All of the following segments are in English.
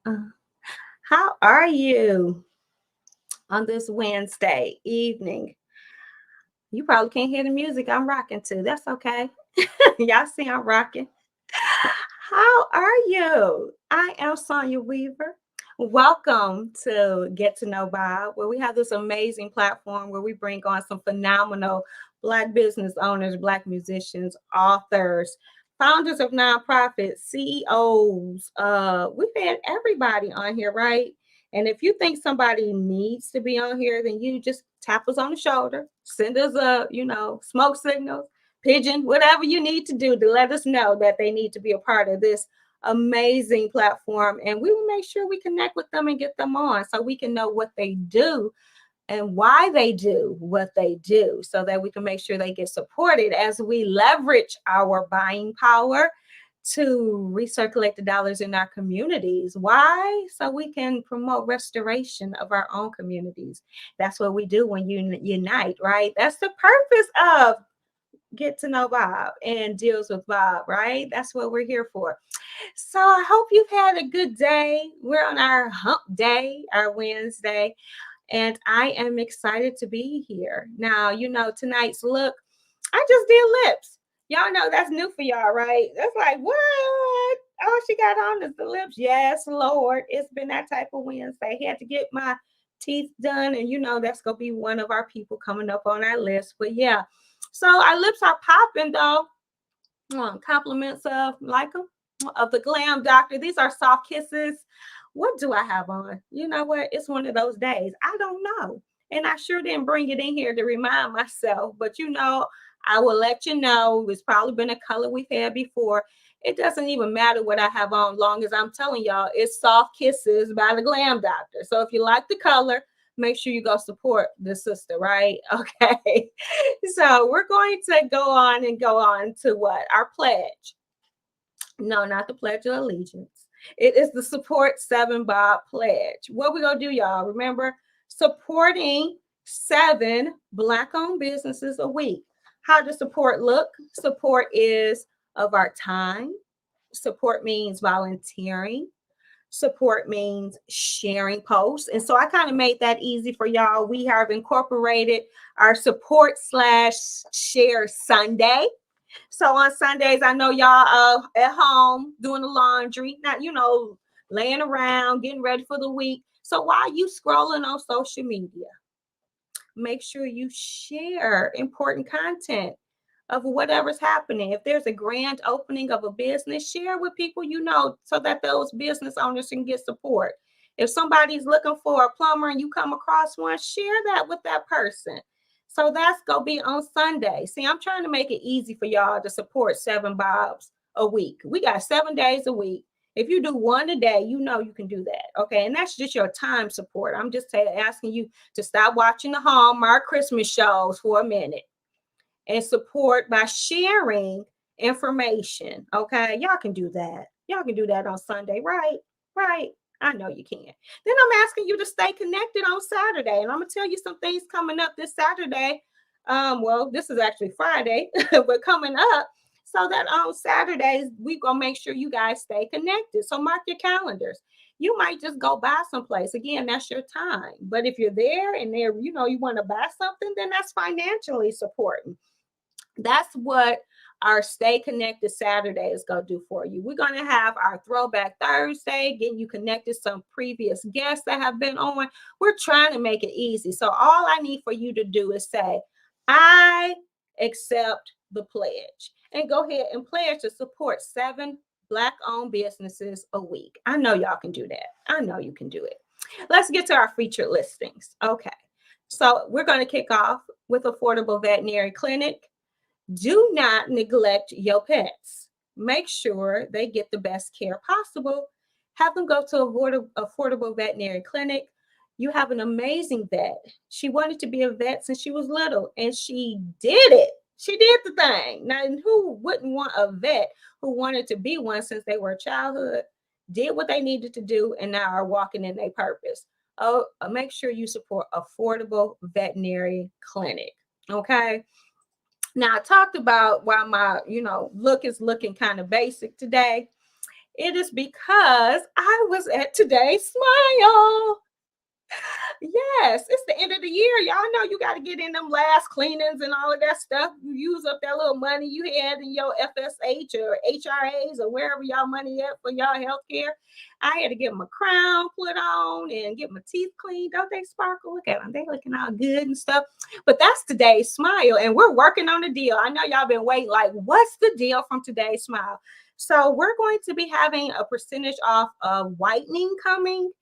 Uh, How are you on this Wednesday evening? You probably can't hear the music I'm rocking to. That's okay. Y'all see I'm rocking. How are you? I am Sanya Weaver. Welcome to Get to Know Bob, where we have this amazing platform where we bring on some phenomenal Black business owners, Black musicians, authors, founders of nonprofits, CEOs. We've had everybody on here, right? And if you think somebody needs to be on here, then you just tap us on the shoulder, send us smoke signals, pigeon, whatever you need to do to let us know that they need to be a part of this amazing platform. And we will make sure we connect with them and get them on so we can know what they do and why they do what they do so that we can make sure they get supported as we leverage our buying power to recirculate the dollars in our communities. Why? So we can promote restoration of our own communities. That's what we do when you unite, right? That's the purpose of Get to Know Bob and Deals with Bob, right? That's what we're here for. So I hope you've had a good day. We're on our hump day, our Wednesday, and I am excited to be here. Now, tonight's look, I just did lips. Y'all know that's new for y'all, right? That's like, what? All she got on is the lips. Yes, Lord. It's been that type of Wednesday. Had to get my teeth done, and that's gonna be one of our people coming up on our list. But yeah, so our lips are popping though. Compliments of like them of the glam doctor. These are soft kisses. What do I have on? You know what? It's one of those days. I don't know. And I sure didn't bring it in here to remind myself, but I will let you know. It's probably been a color we've had before. It doesn't even matter what I have on, long as I'm telling y'all it's soft kisses by the glam doctor. So if you like the color, make sure you go support the sister, right? Okay. So we're going to go on to what? Our pledge. No, not the Pledge of Allegiance. It is the Support 7 Bob Pledge. What we gonna do, y'all? Remember, supporting 7 Black-owned businesses a week. How does support look? Support is of our time. Support means volunteering. Support means sharing posts. And so I kind of made that easy for y'all. We have incorporated our support slash share Sunday. So on Sundays, I know y'all at home doing the laundry, not laying around, getting ready for the week. So while you scrolling on social media, make sure you share important content of whatever's happening. If there's a grand opening of a business, share with people so that those business owners can get support. If somebody's looking for a plumber and you come across one, share that with that person. So that's going to be on Sunday. See, I'm trying to make it easy for y'all to support 7 Bobs a week. We got 7 days a week. If you do one a day, you can do that. Okay. And that's just your time support. I'm just asking you to stop watching the Hallmark Christmas shows for a minute and support by sharing information. Okay. Y'all can do that. Y'all can do that on Sunday, right? Right. I know you can. Then I'm asking you to stay connected on Saturday. And I'm going to tell you some things coming up this Saturday. Well, this is actually Friday, but coming up. So that on Saturdays, we're going to make sure you guys stay connected. So mark your calendars. You might just go buy someplace. Again, that's your time. But if you're there and you want to buy something, then that's financially supporting. That's what our Stay Connected Saturday is going to do for you. We're going to have our Throwback Thursday, getting you connected some previous guests that have been on. We're trying to make it easy. So all I need for you to do is say, I accept the pledge, and go ahead and pledge to support 7 Black-owned businesses a week. I know y'all can do that. I know you can do it. Let's get to our featured listings. Okay. So we're going to kick off with Affordable Veterinary Clinic. Do not neglect your pets. Make sure they get the best care possible. Have them go to Affordable Veterinary Clinic. You have an amazing vet. She wanted to be a vet since she was little, and she did it. She did the thing. Now, who wouldn't want a vet who wanted to be one since they were a childhood, did what they needed to do, and now are walking in their purpose? Make sure you support Affordable Veterinary Clinic. Okay. Now, I talked about why my, look is looking kind of basic today. It is because I was at Today's Smile. Yes, it's the end of the year. Y'all know you got to get in them last cleanings and all of that stuff. You use up that little money you had in your FSH or HRAs or wherever y'all money at for y'all health care. I had to get my crown put on and get my teeth cleaned. Don't they sparkle? Look at them. They looking all good and stuff. But that's Today's Smile. And we're working on a deal. I know y'all been waiting like, what's the deal from Today's Smile? So we're going to be having a percentage off of whitening coming.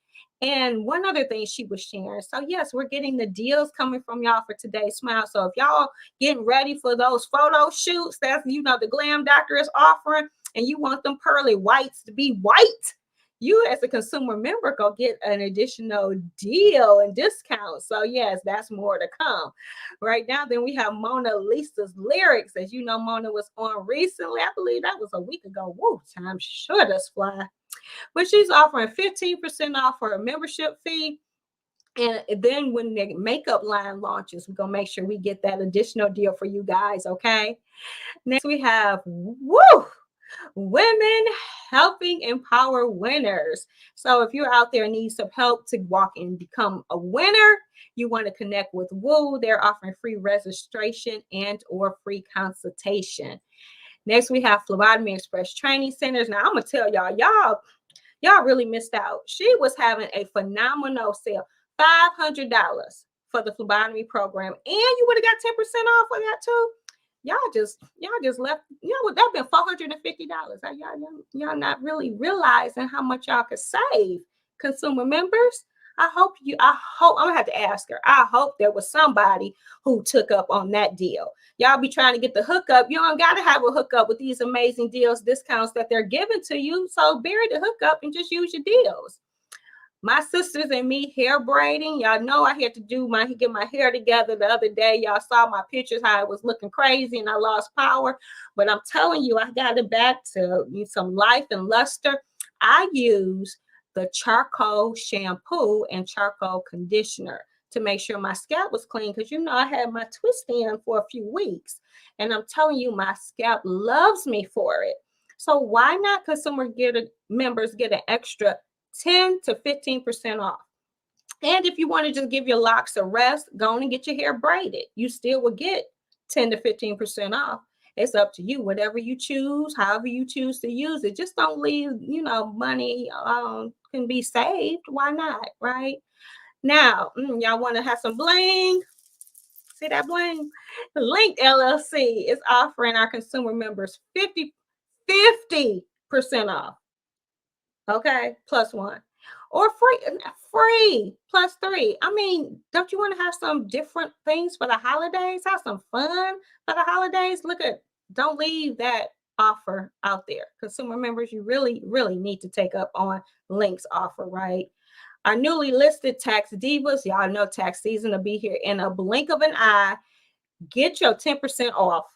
And one other thing she was sharing. So yes, we're getting the deals coming from y'all for Today's Smile. So if y'all getting ready for those photo shoots, that's, you know, the Glam Doctor is offering, and you want them pearly whites to be white, you as a consumer member go get an additional deal and discount. So yes, that's more to come. Right now, then we have Mona Lisa's lyrics. As you know, Mona was on recently. I believe that was a week ago. Woo, time sure does fly. But she's offering 15% off for a membership fee. And then when the makeup line launches, we're going to make sure we get that additional deal for you guys, okay? Next, we have, women helping empower winners. So if you're out there and need some help to walk and become a winner, you want to connect with Woo. They're offering free registration and or free consultation. Next, we have Phlebotomy Express Training Centers. Now, I'm going to tell y'all really missed out. She was having a phenomenal sale, $500 for the phlebotomy program, and you would have got 10% off for that too. Y'all just left. That'd been $450. Y'all not really realizing how much y'all could save, consumer members. I hope I'm gonna have to ask her. I hope there was somebody who took up on that deal. Y'all be trying to get the hookup. You don't got to have a hookup with these amazing deals, discounts that they're giving to you. So bury the hookup and just use your deals. My sisters and me hair braiding. Y'all know I had to get my hair together the other day. Y'all saw my pictures, how it was looking crazy and I lost power. But I'm telling you, I got it back to some life and luster. I use the charcoal shampoo and charcoal conditioner to make sure my scalp was clean, because I had my twist in for a few weeks, and I'm telling you, my scalp loves me for it. So why not members get an extra 10 to 15% off? And if you want to just give your locks a rest, go on and get your hair braided. You still will get 10 to 15% off. It's up to you, whatever you choose, however you choose to use it. Just don't leave, money can be saved. Why not, right? Now, y'all want to have some bling? See that bling? Link LLC is offering our consumer members 50% off. Okay, plus one. Or free plus three. I mean, don't you want to have some different things for the holidays? Have some fun for the holidays? Don't leave that offer out there. Consumer members, you really, really need to take up on Link's offer, right? Our newly listed tax divas, y'all know tax season will be here in a blink of an eye. Get your 10% off,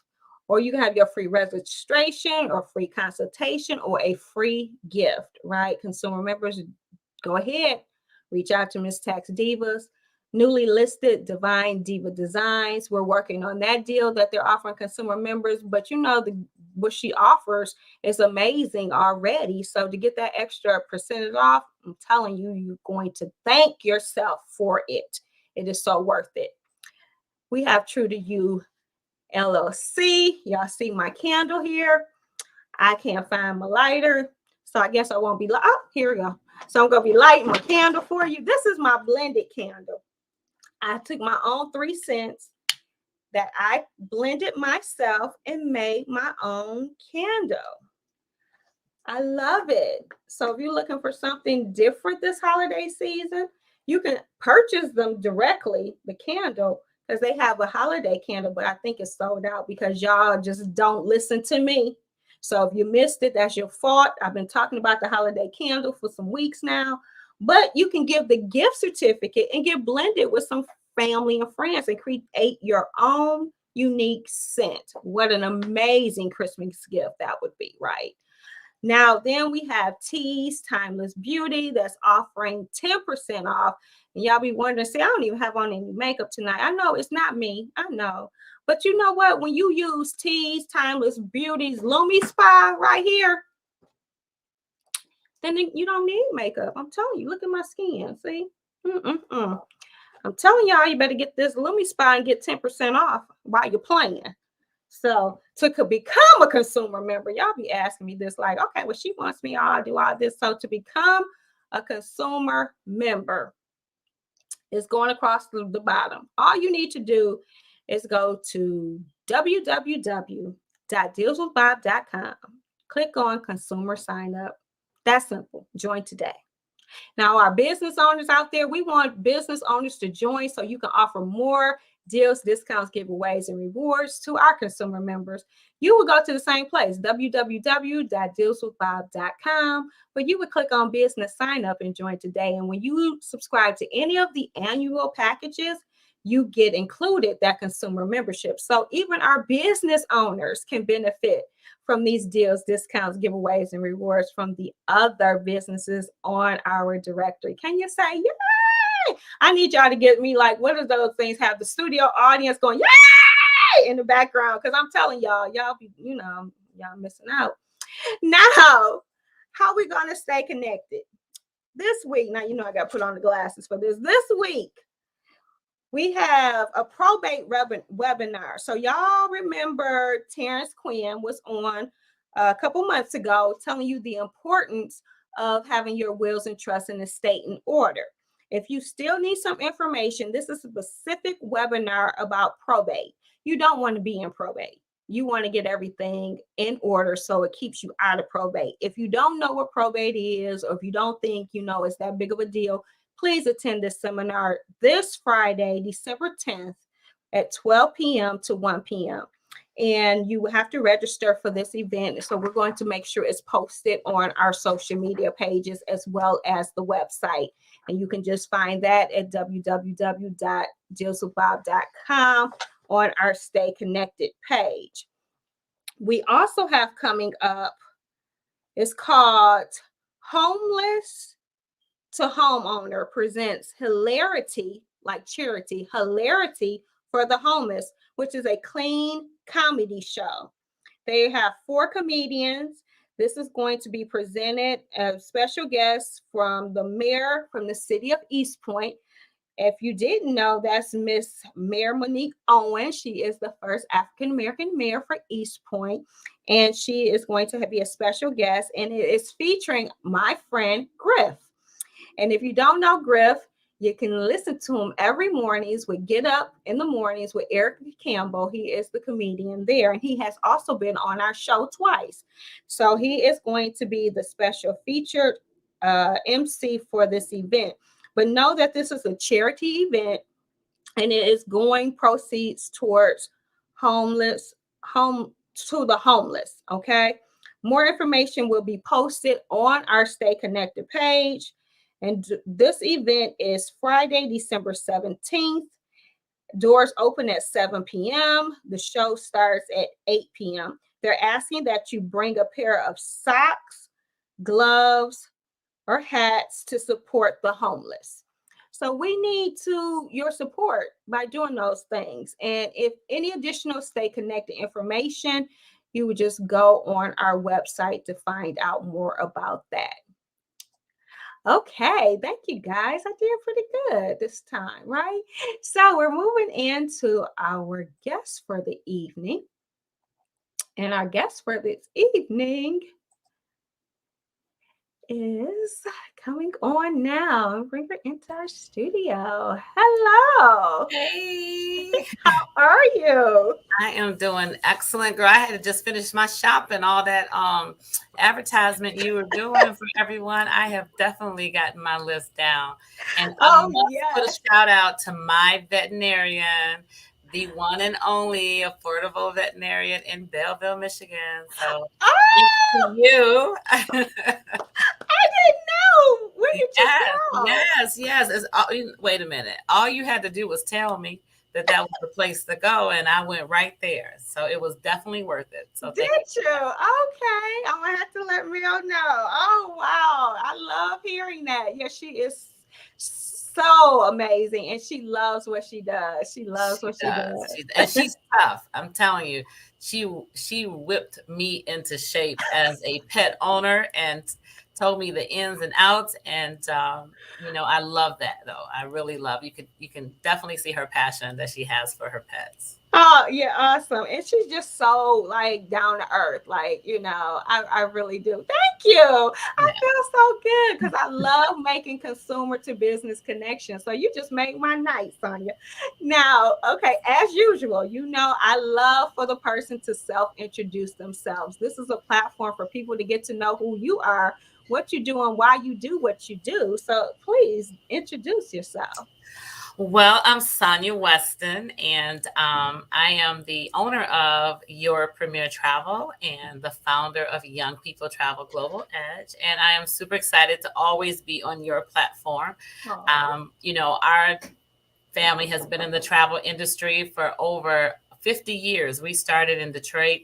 or you can have your free registration or free consultation or a free gift, right? Consumer members, go ahead, reach out to Miss Tax Divas. Newly listed Divine Diva Designs. We're working on that deal that they're offering consumer members, but what she offers is amazing already. So to get that extra percentage off, I'm telling you, you're going to thank yourself for it. It is so worth it. We have True to You LLC. Y'all see my candle here. I can't find my lighter, so I guess I won't be here we go. So I'm going to be lighting my candle for you. This is my blended candle. I took my own 3 cents that I blended myself and made my own candle. I love it. So if you're looking for something different this holiday season, you can purchase them directly, the candle, because they have a holiday candle, but I think it's sold out because y'all just don't listen to me. So if you missed it, that's your fault. I've been talking about the holiday candle for some weeks now. But you can give the gift certificate and get blended with some family and friends and create your own unique scent. What an amazing Christmas gift that would be, right? Now, then we have Tease Timeless Beauty that's offering 10% off. And y'all be wondering, see, I don't even have on any makeup tonight. I know it's not me. I know. But you know what? When you use Tease Timeless Beauty's Lumi Spa right here, then you don't need makeup. I'm telling you, look at my skin. See? Mm-mm-mm. I'm telling y'all, you better get this Lumi Spy and get 10% off while you're playing. So to become a consumer member, y'all be asking me this like, okay, well, she wants me all do all this. So to become a consumer member is going across the bottom. All you need to do is go to www.dealswithbob.com. Click on consumer sign up. That's simple. Join today. Now, our business owners out there, we want business owners to join so you can offer more deals, discounts, giveaways, and rewards to our consumer members. You will go to the same place, www.dealswithbob.com, but you would click on business sign up and join today. And when you subscribe to any of the annual packages, you get included that consumer membership. So even our business owners can benefit from these deals, discounts, giveaways, and rewards from the other businesses on our directory. Can you say, yay? I need y'all to get me like, what are those things? Have the studio audience going, yay, in the background. Because I'm telling y'all be, y'all missing out. Now, how we going to stay connected? This week, now, I got to put on the glasses for this. This week, we have a probate webinar. So y'all remember Terrence Quinn was on a couple months ago telling you the importance of having your wills and trusts and estate in order. If you still need some information, this is a specific webinar about probate. You don't want to be in probate. You want to get everything in order so it keeps you out of probate. If you don't know what probate is, or if you don't think it's that big of a deal, please attend this seminar this Friday, December 10th at 12 p.m. to 1 p.m. And you will have to register for this event. So we're going to make sure it's posted on our social media pages as well as the website. And you can just find that at www.dealswithbob.com on our Stay Connected page. We also have coming up, it's called Homeless to Homeowner presents Hilarity, like charity, Hilarity for the Homeless, which is a clean comedy show. They have 4 comedians. This is going to be presented as special guests from the mayor from the city of East Point. If you didn't know, that's Miss Mayor Monique Owen. She is the first African-American mayor for East Point, and she is going to be a special guest, and it is featuring my friend Griff. And if you don't know Griff, you can listen to him every mornings with Get Up in the Mornings with Eric Campbell. He is the comedian there, and he has also been on our show twice. So he is going to be the special featured MC for this event. But know that this is a charity event, and it is going proceeds towards home to the homeless. Okay. More information will be posted on our Stay Connected page. And this event is Friday, December 17th. Doors open at 7 p.m. The show starts at 8 p.m. They're asking that you bring a pair of socks, gloves, or hats to support the homeless. So we need your support by doing those things. And if any additional Stay Connected information, you would just go on our website to find out more about that. Okay, thank you guys. I did pretty good this time, right? So we're moving into our guest for the evening. And our guest for this evening is coming on now and bring her into our studio. Hello. Hey. How are you? I am doing excellent, girl. I had to just finish my shopping, all that advertisement you were doing for everyone. I have definitely gotten my list down. And I must put a shout out to my veterinarian, the one and only affordable veterinarian in Belleville, Michigan. So thanks to you. I didn't know. Where did you go? Yes. Wait a minute. All you had to do was tell me that was the place to go, and I went right there. So it was definitely worth it. So did you? Okay. I'm gonna have to let Mel know. Oh wow. I love hearing that. Yeah, she is so amazing, and she loves what she does. She loves what she does. And she's tough. I'm telling you, she whipped me into shape as a pet owner, and told me the ins and outs. And, I love that though. I really love, you can definitely see her passion that she has for her pets. Oh, yeah, awesome. And she's just so like down to earth. Like, I really do. Thank you. I Yeah. feel so good because I love making consumer to business connections. So you just made my night, Sanya. Now, okay, as usual, I love for the person to self-introduce themselves. This is a platform for people to get to know who you are, what you do, and why you do what you do. So please introduce yourself. Well, I'm Sanya Weston, and I am the owner of Your Premier Travel and the founder of Young People Travel Global Edge. And I am super excited to always be on your platform. Oh. Our family has been in the travel industry for over 50 years. We started in Detroit,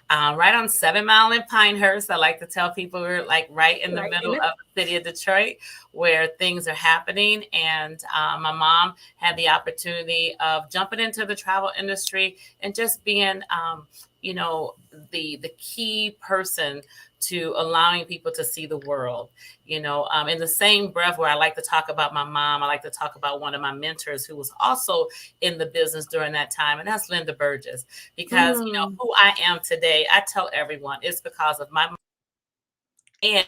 right on 7 Mile and Pinehurst. I like to tell people we're like right in the Right middle in of it. the city of Detroit where things are happening. And my mom had the opportunity of jumping into the travel industry and just being, the key person to allowing people to see the world. In the same breath where I like to talk about my mom, I like to talk about one of my mentors who was also in the business during that time, and that's Linda Burgess. Because Mm. who I am today, I tell everyone it's because of my mom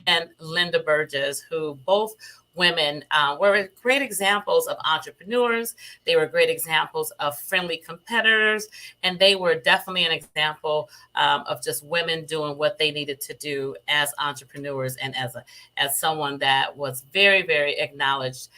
and Linda Burgess, who both women were great examples of entrepreneurs. They were great examples of friendly competitors, and they were definitely an example of just women doing what they needed to do as entrepreneurs and as someone that was very, very acknowledged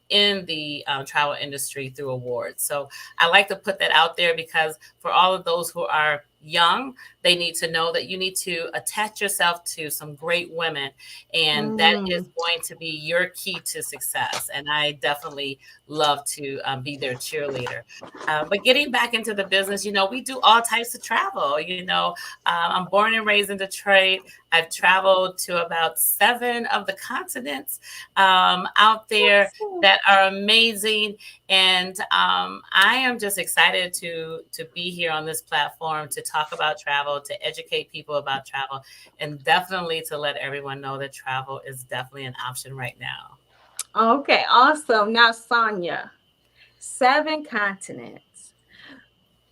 in the travel industry through awards. So I like to put that out there because for all of those who are young, they need to know that you need to attach yourself to some great women, and that is Mm. going to be your key to success. And I definitely love to be their cheerleader. But getting back into the business, we do all types of travel. I'm born and raised in Detroit. I've traveled to about 7 of the continents out there Awesome. that are amazing. And I am just excited to be here on this platform to talk about travel, to educate people about travel, and definitely to let everyone know that travel is definitely an option right now. Okay, awesome. Now, Sonia, 7 continents.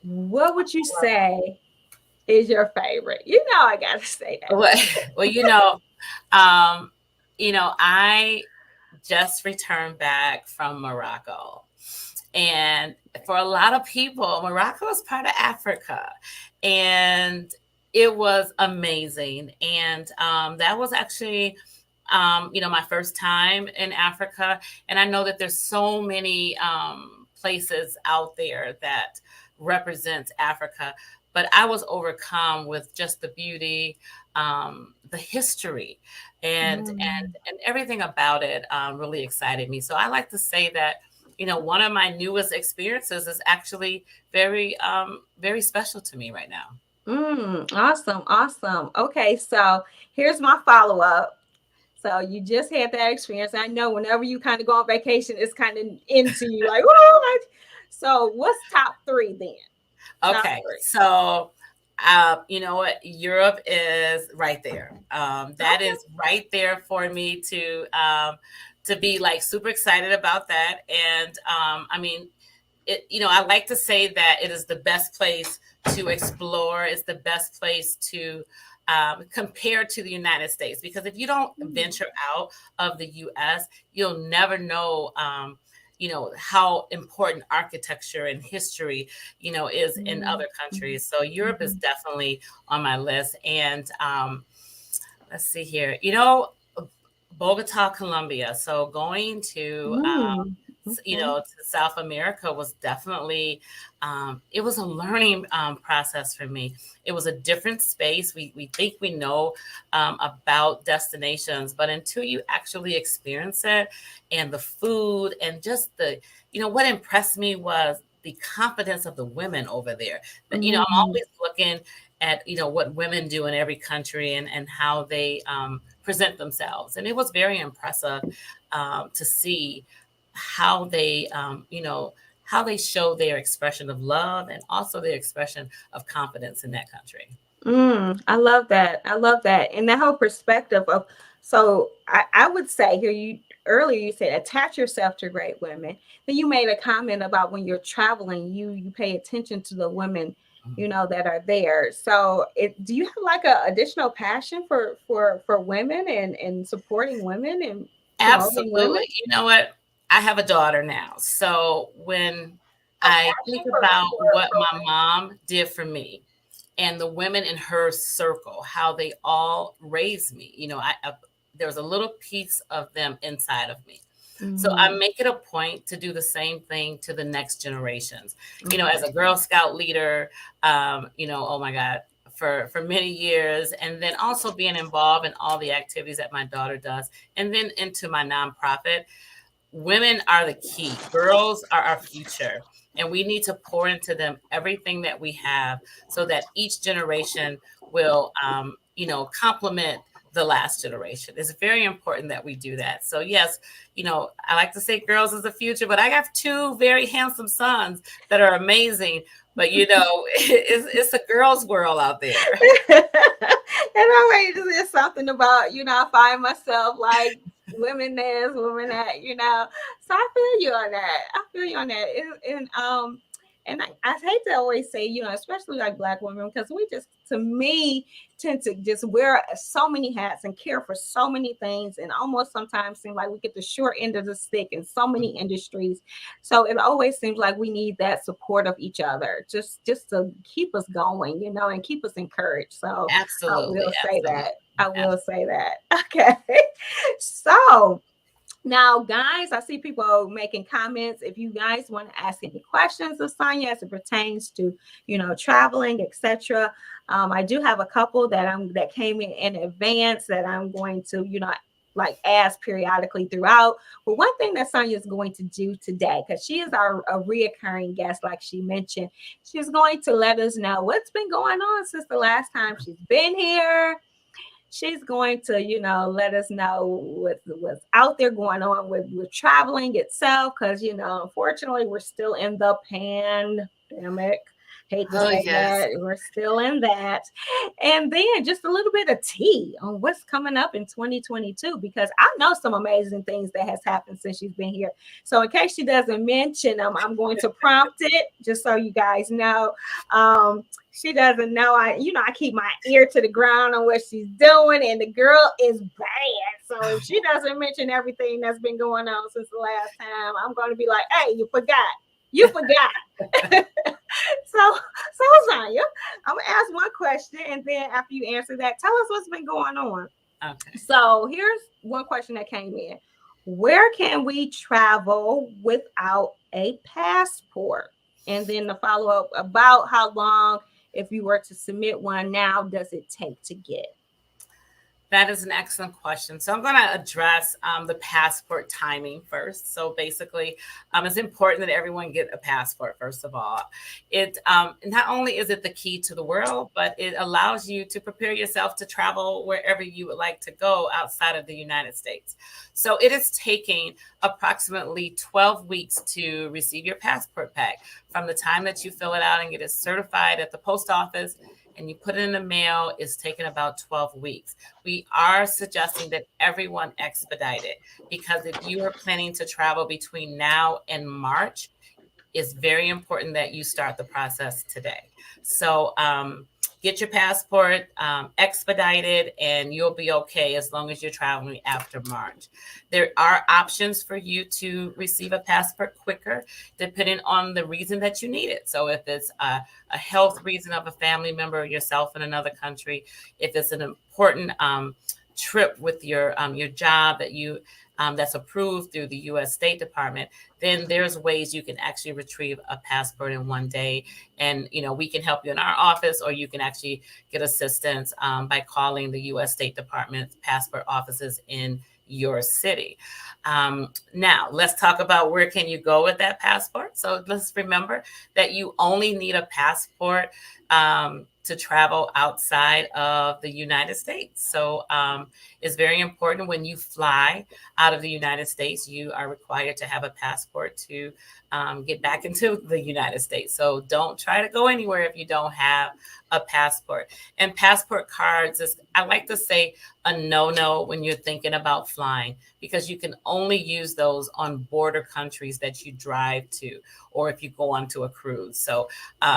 What would you say is your favorite? I gotta say that. Well, well, um, I just returned back from Morocco. And for a lot of people, Morocco is part of Africa. And it was amazing. And that was actually, my first time in Africa. And I know that there's so many places out there that represents Africa. But I was overcome with just the beauty, the history, Mm. and everything about it really excited me. So I like to say that one of my newest experiences is actually very, very special to me right now. Awesome, awesome. Okay, so here's my follow-up. So you just had that experience. I know whenever you kind of go on vacation, it's kind of into you, like, what? So what's top 3 then? Top Okay, 3. so you know what? Europe is right there. That Okay. is right there for me to be like super excited about that. And I mean, I like to say that it is the best place to explore. It's the best place to compare to the United States, because if you don't Mm. venture out of the U.S., you'll never know. How important architecture and history, is in Mm. other countries. So Europe is Mhm. definitely on my list. And let's see here, Bogota, Colombia. So going to Okay. to South America was definitely, it was a learning process for me. It was a different space. We think we know about destinations, but until you actually experience it, and the food and just what impressed me was the confidence of the women over there. That, I'm Mm. always looking at, what women do in every country, and how they present themselves. And it was very impressive to see how they, how they show their expression of love and also their expression of confidence in that country. I love that. I love that. And that whole perspective of So I would say here, you earlier you said attach yourself to great women. Then you made a comment about when you're traveling, you pay attention to the women, that are there. So do you have like a additional passion for women and supporting women and promoting women? Absolutely. You know what? I have a daughter now. So when A I think passion about what my mom did for me and the women in her circle, how they all raised me, there was a little piece of them inside of me. So I Mhm. make it a point to do the same thing to the next generations. As Okay. a Girl Scout leader, oh my God, for many years, and then also being involved in all the activities that my daughter does, and then into my nonprofit. Women are the key. Girls are our future, and we need to pour into them everything that we have so that each generation will, complement the last generation. It's very important that we do that. So yes, I like to say girls is the future, but I have two very handsome sons that are amazing. But it's a girls' world out there. And always there's something about, I find myself like women this, women that, So I feel you on that. I feel you on that. And I hate to always say, especially like Black women, because we just, to me, tend to just wear so many hats and care for so many things, and almost sometimes seem like we get the short end of the stick in so many industries. So it always seems like we need that support of each other, just to keep us going, and keep us encouraged. So I Absolutely, will say absolutely. that. I will say that. Okay. So now, guys, I see people making comments. If you guys want to ask any questions of Sanya as it pertains to, traveling, etc., I do have a couple that came in advance that I'm going to, like ask periodically throughout. But one thing that Sonya is going to do today, because she is our a reoccurring guest, like she mentioned, she's going to let us know what's been going on since the last time she's been here. She's going to, let us know what's out there going on with traveling itself, because unfortunately we're still in the pandemic. Hate to Oh say yes. that, we're still in that. And then just a little bit of tea on what's coming up in 2022, because I know some amazing things that has happened since she's been here. So in case she doesn't mention them, I'm going to prompt it just so you guys know. She doesn't know. I keep my ear to the ground on what she's doing, and the girl is bad. So if she doesn't mention everything that's been going on since the last time, I'm going to be like, "Hey, you forgot. You forgot." So Zanya, I'm gonna ask one question, and then after you answer that, tell us what's been going on. Okay. So here's one question that came in: where can we travel without a passport? And then the follow up about how long, if you were to submit one now, does it take to get? That is an excellent question. So I'm going to address the passport timing first. So basically, it's important that everyone get a passport. First of all, it not only is it the key to the world, but it allows you to prepare yourself to travel wherever you would like to go outside of the United States. So it is taking approximately 12 weeks to receive your passport pack from the time that you fill it out and get it certified at the post office and you put it in the mail. Is taking about 12 weeks. We are suggesting that everyone expedite it, because if you are planning to travel between now and March, it's very important that you start the process today. So get your passport expedited, and you'll be okay as long as you're traveling after March. There are options for you to receive a passport quicker, depending on the reason that you need it. So if it's a health reason of a family member or yourself in another country, if it's an important trip with your job that you that's approved through the U.S. State Department, then there's ways you can actually retrieve a passport in one day. And, we can help you in our office, or you can actually get assistance by calling the U.S. State Department passport offices in your city. Now, let's talk about where can you go with that passport. So let's remember that you only need a passport to travel outside of the United States. So it's very important when you fly out of the United States, you are required to have a passport to get back into the United States. So don't try to go anywhere if you don't have a passport. And passport cards is, I like to say, a no-no when you're thinking about flying, because you can only use those on border countries that you drive to, or if you go onto a cruise. So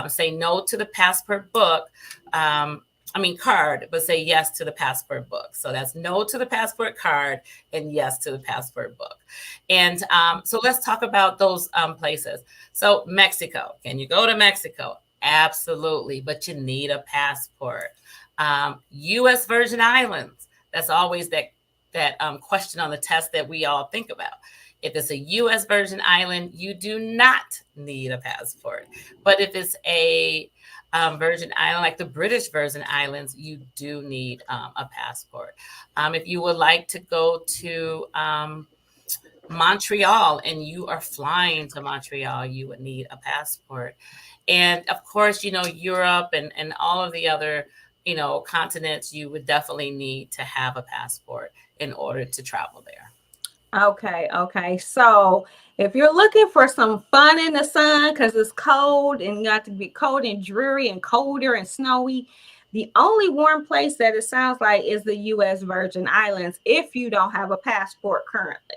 say no to the passport book. Card, but say yes to the passport book. So that's no to the passport card and yes to the passport book. And so let's talk about those places. So Mexico, can you go to Mexico? Absolutely, but you need a passport. U.S. Virgin Islands, that's always that question on the test that we all think about. If it's a U.S. Virgin Island, you do not need a passport. But if it's a Virgin Island, like the British Virgin Islands, you do need a passport. If you would like to go to Montreal and you are flying to Montreal, you would need a passport. And of course, Europe and all of the other, continents, you would definitely need to have a passport in order to travel there. Okay. So if you're looking for some fun in the sun, because it's cold and got to be cold and dreary and colder and snowy, the only warm place that it sounds like is the U.S. Virgin Islands if you don't have a passport currently.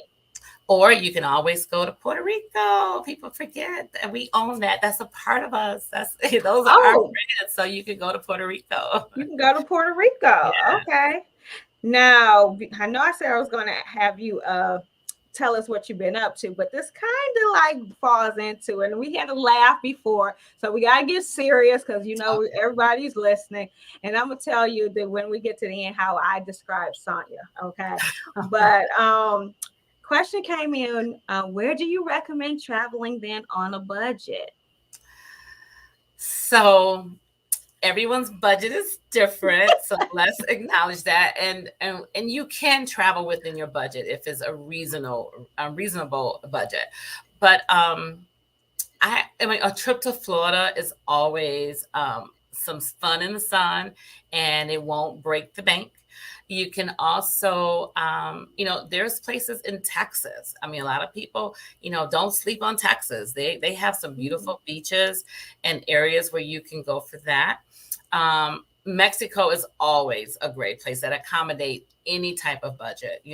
Or you can always go to Puerto Rico. People forget that we own that. That's a part of us. Those are our friends. So you can go to Puerto Rico. You can go to Puerto Rico. Yeah. Okay. Now, I know I said I was going to have you tell us what you've been up to, but this kind of like falls into it. And we had a laugh before, so we got to get serious because, okay, everybody's listening. And I'm going to tell you that when we get to the end, how I describe Sanya. Okay. But question came in, where do you recommend traveling then on a budget? So everyone's budget is different, so let's acknowledge that, and you can travel within your budget if it's a reasonable budget. But a trip to Florida is always some fun in the sun, and it won't break the bank. You can also, there's places in Texas. I mean, a lot of people, don't sleep on Texas. They have some beautiful beaches and areas where you can go for that. Mexico is always a great place that accommodate any type of budget.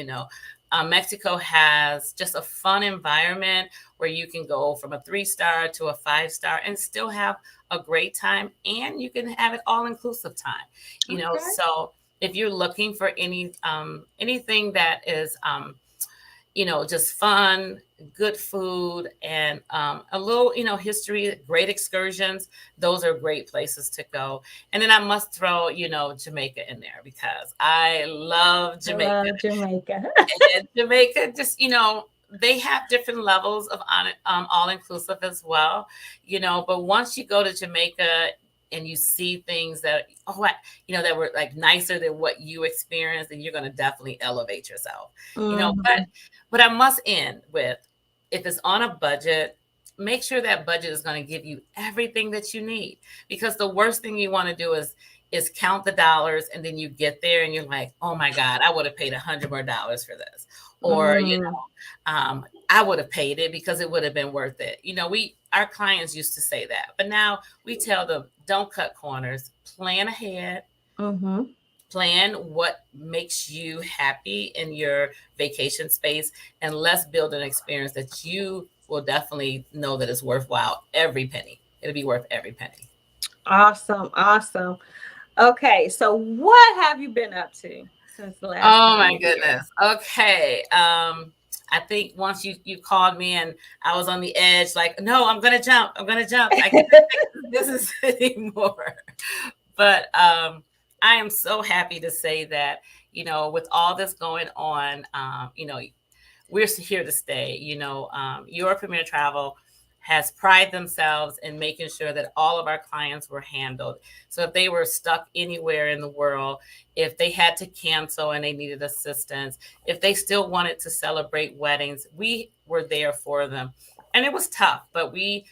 Mexico has just a fun environment where you can go from a 3-star to a 5-star and still have a great time, and you can have it all inclusive time. Okay. So if you're looking for anything that is, just fun, good food, and a little, history, great excursions, those are great places to go. And then I must throw, Jamaica in there because I love Jamaica. And Jamaica, just, they have different levels of all-inclusive as well, but once you go to Jamaica and you see things that, that were like nicer than what you experienced, and you're going to definitely elevate yourself, but I must end with, if it's on a budget, make sure that budget is going to give you everything that you need, because the worst thing you want to do is count the dollars and then you get there and you're like, oh my God, I would have paid $100 more for this. Or, I would have paid it because it would have been worth it. Our clients used to say that, but now we tell them, don't cut corners, plan ahead, plan what makes you happy in your vacation space, and let's build an experience that you will definitely know that it's worthwhile every penny. It'll be worth every penny. Awesome. Okay, so what have you been up to since the last time? Oh my goodness. Okay. I think once you called me and I was on the edge, like, no, I'm gonna jump. I can't take this anymore. But I am so happy to say that, with all this going on, we're here to stay. Your Premier Travel has prided themselves in making sure that all of our clients were handled. So if they were stuck anywhere in the world, if they had to cancel and they needed assistance, if they still wanted to celebrate weddings, we were there for them. and it was tough, but we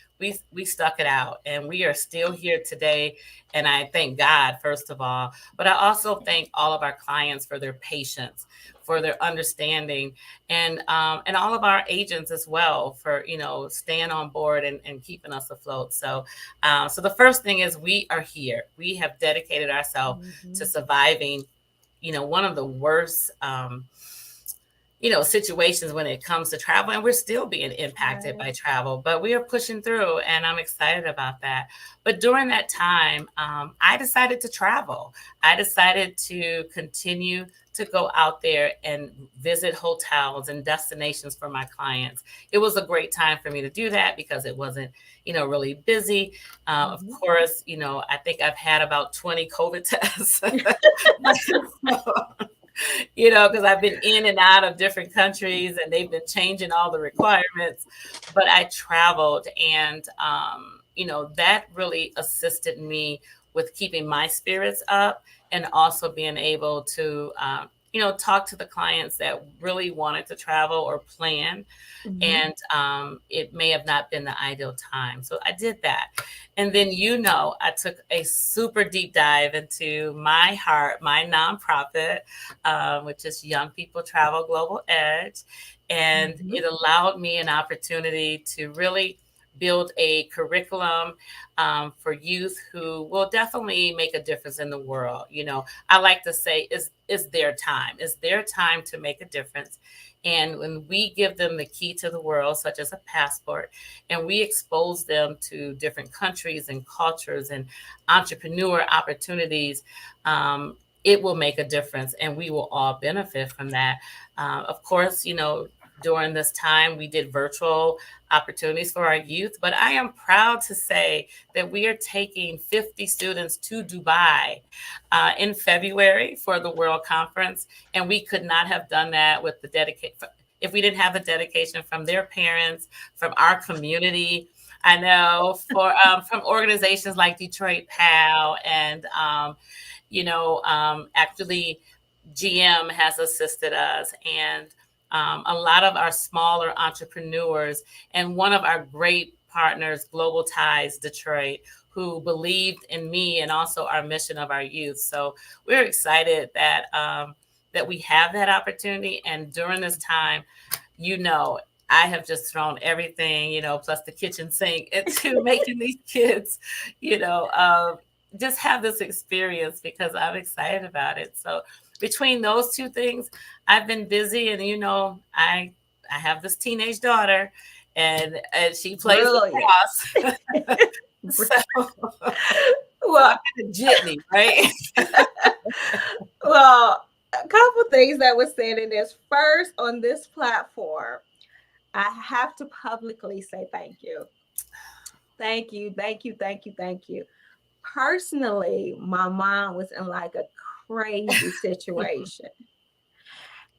stuck it out, and we are still here today. And I thank God, first of all, but I also thank all of our clients for their patience, for their understanding, and all of our agents as well for staying on board and keeping us afloat. So the first thing is we are here. We have dedicated ourselves to surviving one of the worst situations when it comes to travel, and we're still being impacted by travel, but we are pushing through, and I'm excited about that. But during that time, I decided to travel. I decided to continue to go out there and visit hotels and destinations for my clients. It was a great time for me to do that because it wasn't really busy. Of course, I think I've had about 20 COVID tests. Because I've been in and out of different countries and they've been changing all the requirements. But I traveled, and, that really assisted me with keeping my spirits up and also being able to, talk to the clients that really wanted to travel or plan. And it may have not been the ideal time. So I did that. And then, I took a super deep dive into my heart, my nonprofit, which is Young People Travel Global Edge. And it allowed me an opportunity to really build a curriculum for youth who will definitely make a difference in the world. I like to say is their time. It's their time to make a difference. And when we give them the key to the world, such as a passport, and we expose them to different countries and cultures and entrepreneur opportunities, it will make a difference, and we will all benefit from that. Of course, during this time, we did virtual opportunities for our youth, but I am proud to say that we are taking 50 students to Dubai in February for the World Conference, and we could not have done that with the dedication if we didn't have the dedication from their parents, from our community. I know from organizations like Detroit PAL and actually GM has assisted us, and a lot of our smaller entrepreneurs, and one of our great partners, Global Ties Detroit, who believed in me and also our mission of our youth. So we're excited that that we have that opportunity. And during this time, I have just thrown everything, plus the kitchen sink into making these kids, just have this experience because I'm excited about it. So between those two things, I've been busy, and I have this teenage daughter, and she plays lacrosse. So, well, I'm a jitney, right? Well, a couple things that was said in this. First, on this platform, I have to publicly say thank you. Thank you, thank you, thank you, thank you. Personally, my mom was in like a crazy situation.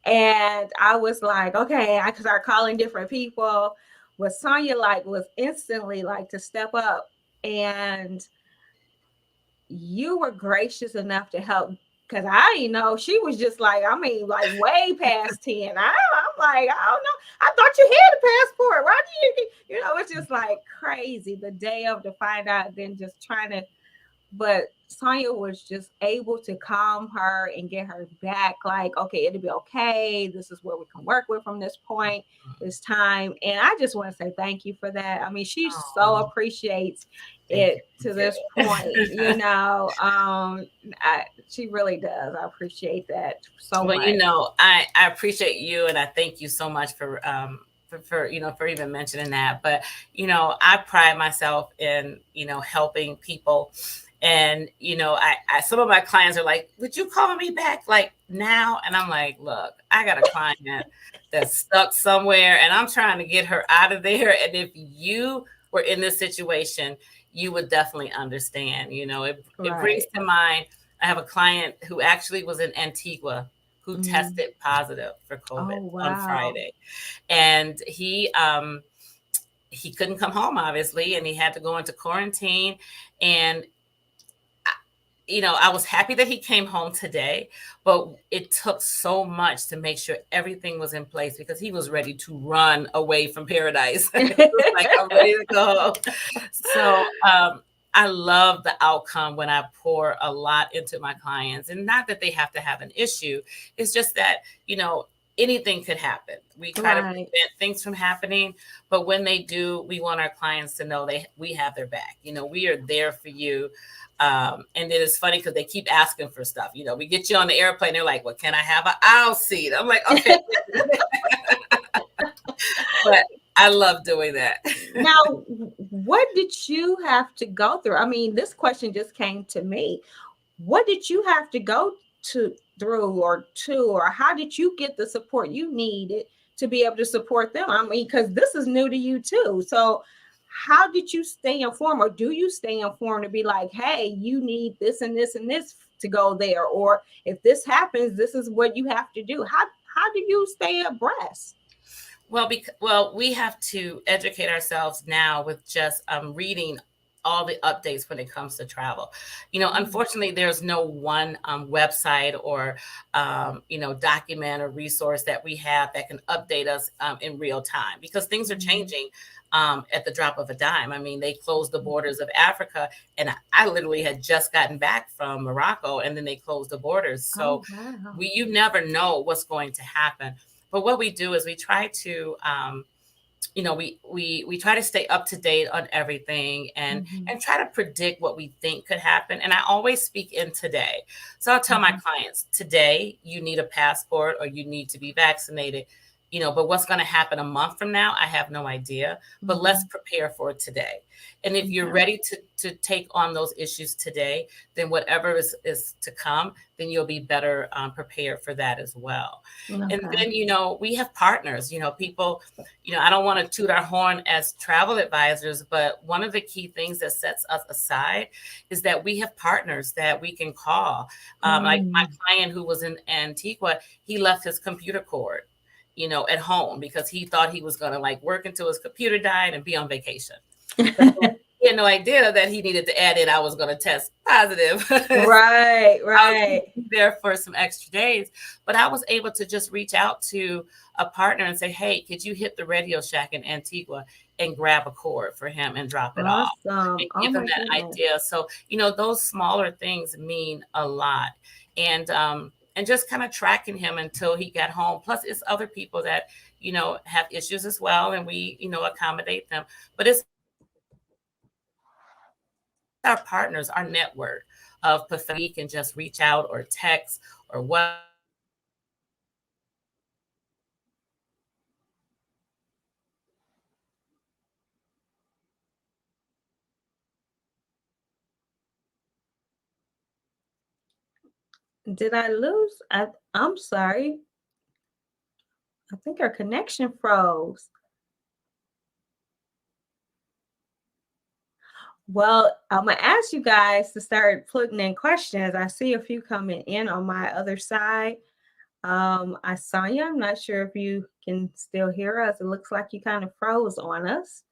And I was like, okay, I could start calling different people. What Sanya was instantly to step up. And you were gracious enough to help, because I didn't know. She was just way past 10. I'm like, I don't know. I thought you had a passport. Why do you it's just crazy the day of to find out, then just trying to. But Sanya was just able to calm her and get her back. Okay, it'll be okay. This is what we can work with from this point, this time. And I just want to say thank you for that. I mean, she so appreciates it to this point. She really does. I appreciate that so much. I appreciate you, and I thank you so much for for even mentioning that. But I pride myself in helping people. And I some of my clients are like, would you call me back now? And I'm like, look, I got a client that's stuck somewhere, and I'm trying to get her out of there. And if you were in this situation, you would definitely understand. It brings to mind, I have a client who actually was in Antigua who tested positive for COVID on Friday. And he couldn't come home, obviously, and he had to go into quarantine. And I was happy that he came home today, but it took so much to make sure everything was in place because he was ready to run away from paradise. He was like, I'm ready to go. So I love the outcome when I pour a lot into my clients, and not that they have to have an issue. It's just that, anything could happen. We try to Right. prevent things from happening, but when they do, we want our clients to know we have their back. We are there for you. And then it's funny because they keep asking for stuff. We get you on the airplane. They're like, well, can I have an aisle seat? I'm like, okay. But I love doing that. Now, what did you have to go through? I mean, this question just came to me. What did you have to go through, or how did you get the support you needed to be able to support them? I mean, because this is new to you too. So how did you stay informed, or do you stay informed to be like, hey, you need this and this and this to go there, or if this happens, this is what you have to do? How do you stay abreast? Well, we have to educate ourselves now with just reading all the updates when it comes to travel. Unfortunately, there's no one website or document or resource that we have that can update us in real time, because things are changing at the drop of a dime. I mean, they closed the borders of Africa, and I literally had just gotten back from Morocco, and then they closed the borders. So Wow. you never know what's going to happen. But what we do is we try to, we try to stay up to date on everything, and try to predict what we think could happen. And I always speak in today. So I'll tell my clients, today you need a passport or you need to be vaccinated. But what's going to happen a month from now, I have no idea. But let's prepare for it today. And if you're ready to take on those issues today, then whatever is to come, then you'll be better prepared for that as well. Okay. And then, we have partners, people, I don't want to toot our horn as travel advisors, but one of the key things that sets us aside is that we have partners that we can call. Like my client who was in Antigua, he left his computer cord at home because he thought he was going to like work until his computer died and be on vacation. He had no idea that he needed to add in, I was going to test positive. Right. I was there for some extra days, but I was able to just reach out to a partner and say, hey, could you hit the Radio Shack in Antigua and grab a cord for him and drop it off and give him that idea. So, those smaller things mean a lot. And just kind of tracking him until he got home. Plus, it's other people that, have issues as well, and we, accommodate them. But it's our partners, our network of we can just reach out or text or what. Did I lose? I'm sorry. I think our connection froze. Well, I'm gonna ask you guys to start putting in questions. I see a few coming in on my other side. I saw you. I'm not sure if you can still hear us. It looks like you kind of froze on us.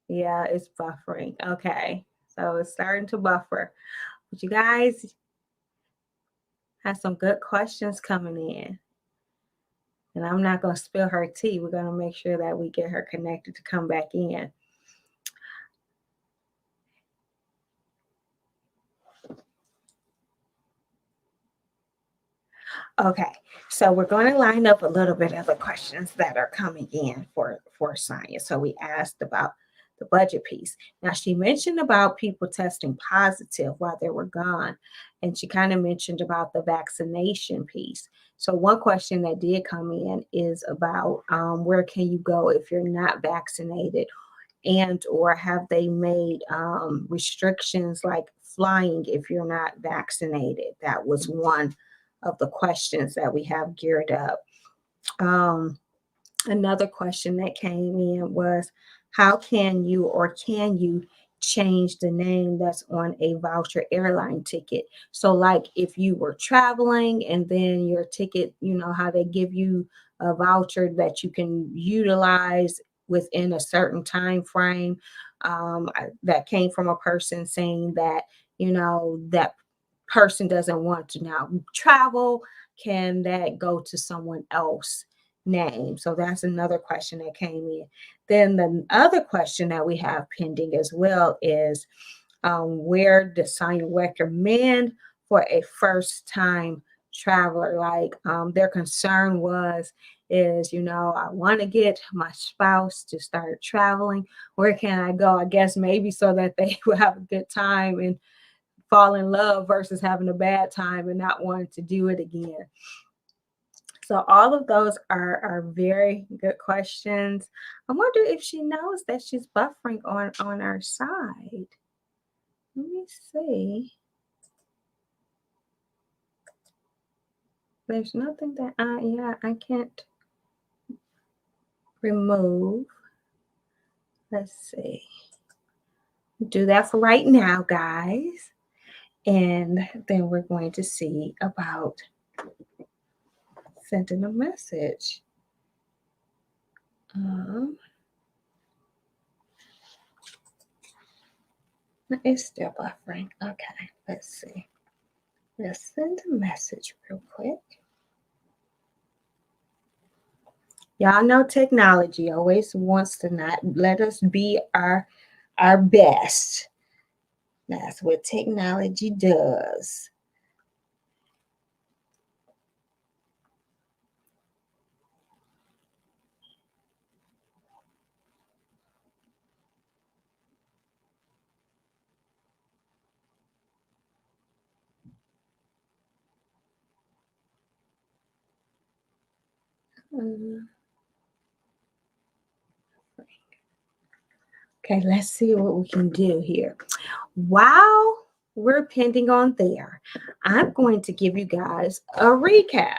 Yeah, it's buffering. Okay, so it's starting to buffer. But you guys have some good questions coming in. And I'm not going to spill her tea. We're going to make sure that we get her connected to come back in. Okay, so we're going to line up a little bit of the questions that are coming in for Sanya. So we asked about the budget piece. Now, she mentioned about people testing positive while they were gone, and she kind of mentioned about the vaccination piece. So one question that did come in is about where can you go if you're not vaccinated, and or have they made restrictions like flying if you're not vaccinated? That was one of the questions that we have geared up. Another question that came in was, how can you change the name that's on a voucher airline ticket? So like if you were traveling and then your ticket, how they give you a voucher that you can utilize within a certain time frame. That came from a person saying that, that person doesn't want to now travel, can that go to someone else name? So that's another question that came in. Then the other question that we have pending as well is, where does Sanya recommend for a first time traveler? Like, their concern is, I want to get my spouse to start traveling. Where can I go? I guess maybe so that they will have a good time and fall in love versus having a bad time and not wanting to do it again. So all of those are very good questions. I wonder if she knows that she's buffering on our side. Let me see. There's nothing that I can't remove. Let's see. Do that for right now, guys. And then we're going to see about sending a message. It's still buffering. Okay, let's see. Let's send a message real quick. Y'all know technology always wants to not let us be our best. That's what technology does. Okay, let's see what we can do here. While we're pending on there, I'm going to give you guys a recap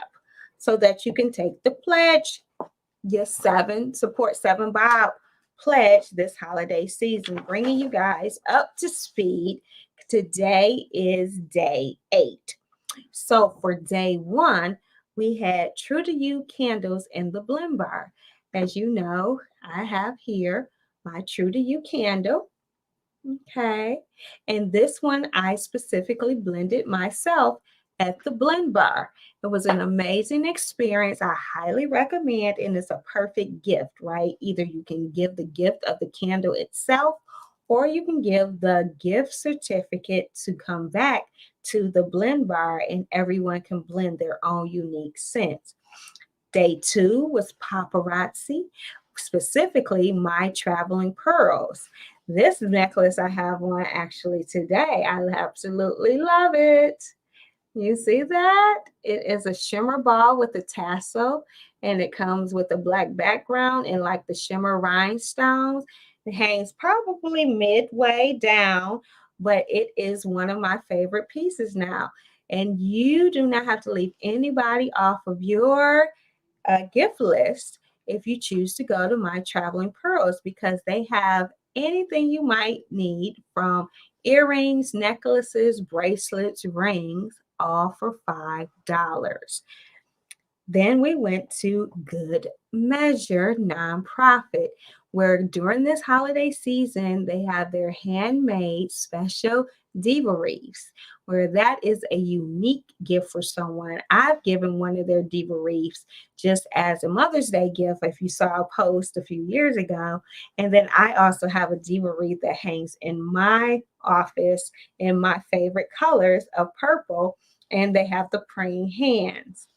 so that you can take the pledge. Yes, support 7 Bob pledge this holiday season, bringing you guys up to speed. Today is day 8. So for day 1, we had True to You candles in the blend bar. As you know, I have here my True to You candle. Okay. And this one I specifically blended myself at the blend bar. It was an amazing experience. I highly recommend, and it's a perfect gift, right? Either you can give the gift of the candle itself, or you can give the gift certificate to come back to the blend bar and everyone can blend their own unique scents. Day 2 was paparazzi, specifically my traveling pearls. This necklace I have on actually today. I absolutely love it. You see that? It is a shimmer ball with a tassel, and it comes with a black background and like the shimmer rhinestones. It hangs probably midway down, but it is one of my favorite pieces now. And you do not have to leave anybody off of your gift list if you choose to go to my traveling pearls, because they have anything you might need, from earrings, necklaces, bracelets, rings, all for $5. Then we went to Good Measure Nonprofit, where during this holiday season, they have their handmade special Diva wreaths, where that is a unique gift for someone. I've given one of their Diva wreaths just as a Mother's Day gift, if you saw a post a few years ago. And then I also have a Diva wreath that hangs in my office in my favorite colors of purple, and they have the praying hands.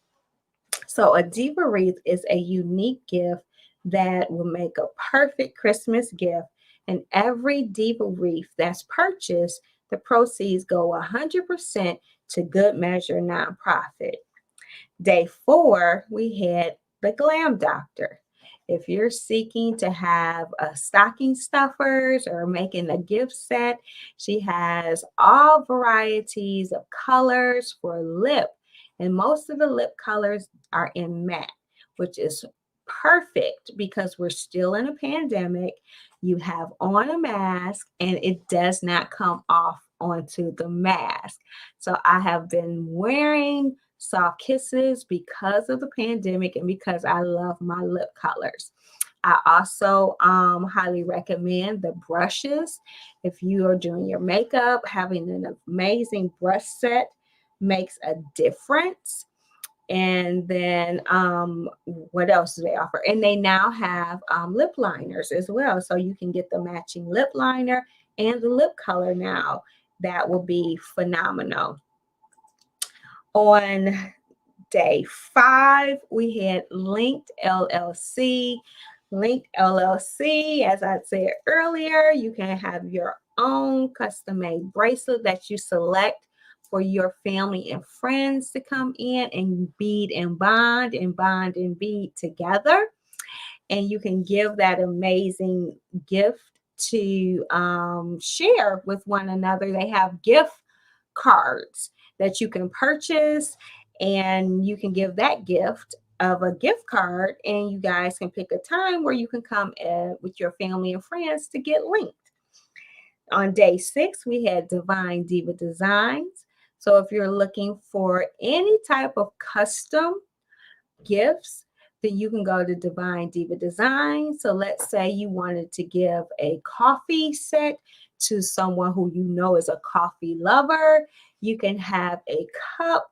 So a Diva wreath is a unique gift that will make a perfect Christmas gift. And every Diva wreath that's purchased, the proceeds go 100% to Good Measure Nonprofit. Day 4, we had the Glam Doctor. If you're seeking to have a stocking stuffers or making a gift set, she has all varieties of colors for lip. And most of the lip colors are in matte, which is perfect because we're still in a pandemic. You have on a mask and it does not come off onto the mask. So I have been wearing soft kisses because of the pandemic and because I love my lip colors. I also highly recommend the brushes. If you are doing your makeup, having an amazing brush set makes a difference. And then what else do they offer? And they now have lip liners as well. So you can get the matching lip liner and the lip color now. That will be phenomenal. On day 5, we had Linked LLC. Linked LLC, as I said earlier, you can have your own custom made bracelet that you select for your family and friends to come in and bead and bond and bead together. And you can give that amazing gift to share with one another. They have gift cards that you can purchase, and you can give that gift of a gift card, and you guys can pick a time where you can come with your family and friends to get linked. On day 6, we had Divine Diva Designs. So if you're looking for any type of custom gifts, then you can go to Divine Diva Design. So let's say you wanted to give a coffee set to someone who you know is a coffee lover. You can have a cup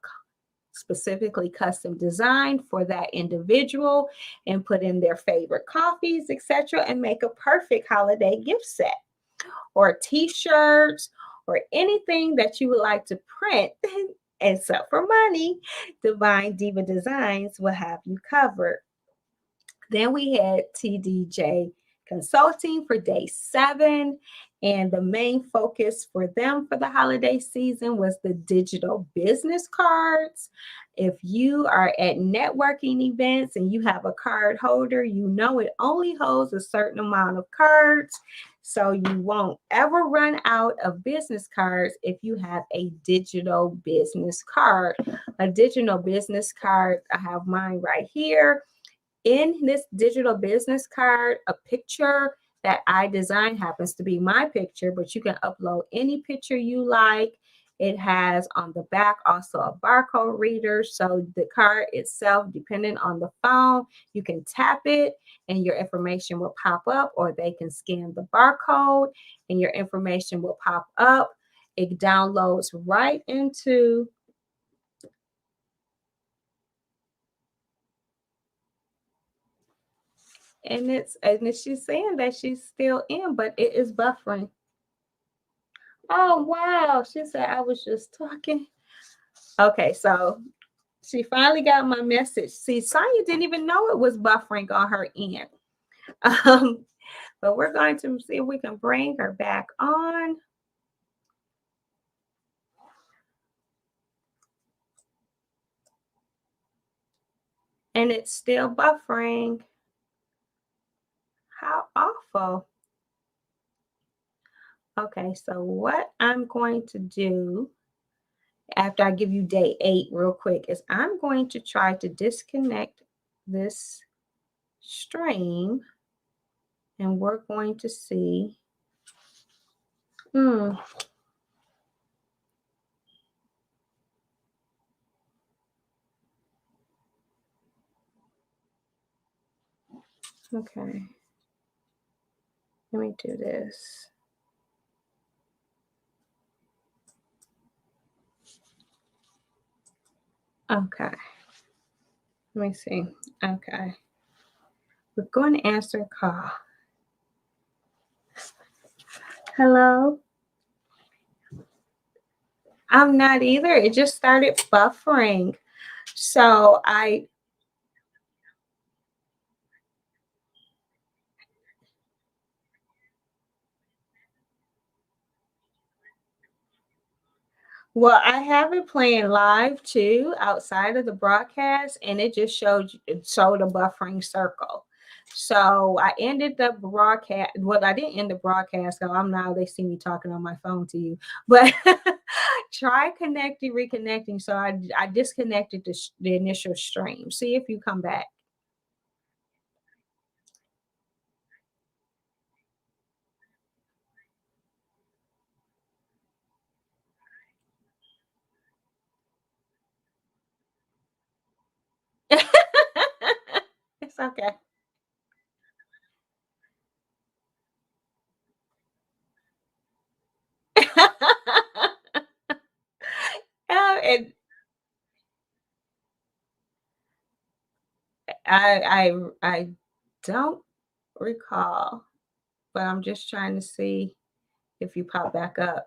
specifically custom designed for that individual and put in their favorite coffees, etc., and make a perfect holiday gift set. Or t-shirts or anything that you would like to print and sell for money, Divine Diva Designs will have you covered. Then we had TDJ Consulting for day 7. And the main focus for them for the holiday season was the digital business cards. If you are at networking events and you have a card holder, you know it only holds a certain amount of cards. So you won't ever run out of business cards if you have a digital business card. A digital business card, I have mine right here. In this digital business card, a picture that I designed happens to be my picture, but you can upload any picture you like. It has on the back also a barcode reader. So the card itself, depending on the phone, you can tap it and your information will pop up, or they can scan the barcode and your information will pop up. It downloads right into and she's saying that she's still in, but it is buffering. Oh wow. She said I was just talking. Okay, so she finally got my message. See, Sanya didn't even know it was buffering on her end. Um, but we're going to see if we can bring her back on. And it's still buffering. How awful. Okay, so what I'm going to do after I give you day 8 real quick is I'm going to try to disconnect this stream, and we're going to see. Okay. Let me do this. Okay. Let me see. Okay. We're going to answer a call. Hello? I'm not either. It just started buffering. So well, I have it playing live too outside of the broadcast, and it just showed a buffering circle. So I ended the broadcast. Well, I didn't end the broadcast, so I'm now they see me talking on my phone to you. But try connecting, reconnecting. So I disconnected the initial stream. See if you come back. It's okay. I don't recall, but I'm just trying to see if you pop back up.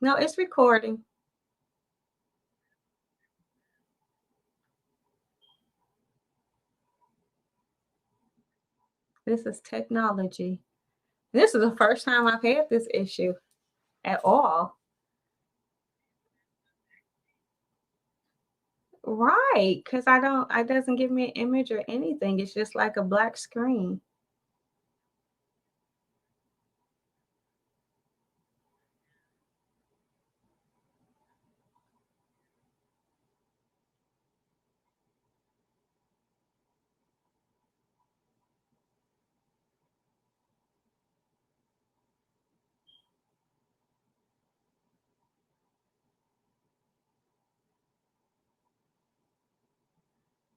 No, it's recording. This is technology. This is the first time I've had this issue at all. Right, because it doesn't give me an image or anything. It's just like a black screen.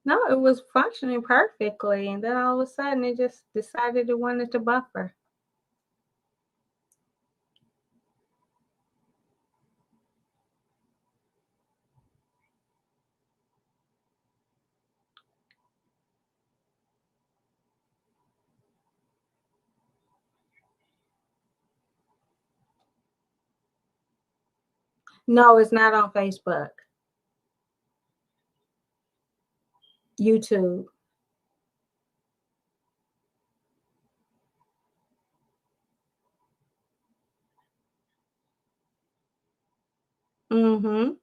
No, it was functioning perfectly, and then all of a sudden it just decided it wanted to buffer. No, it's not on Facebook. YouTube. Mm-hmm.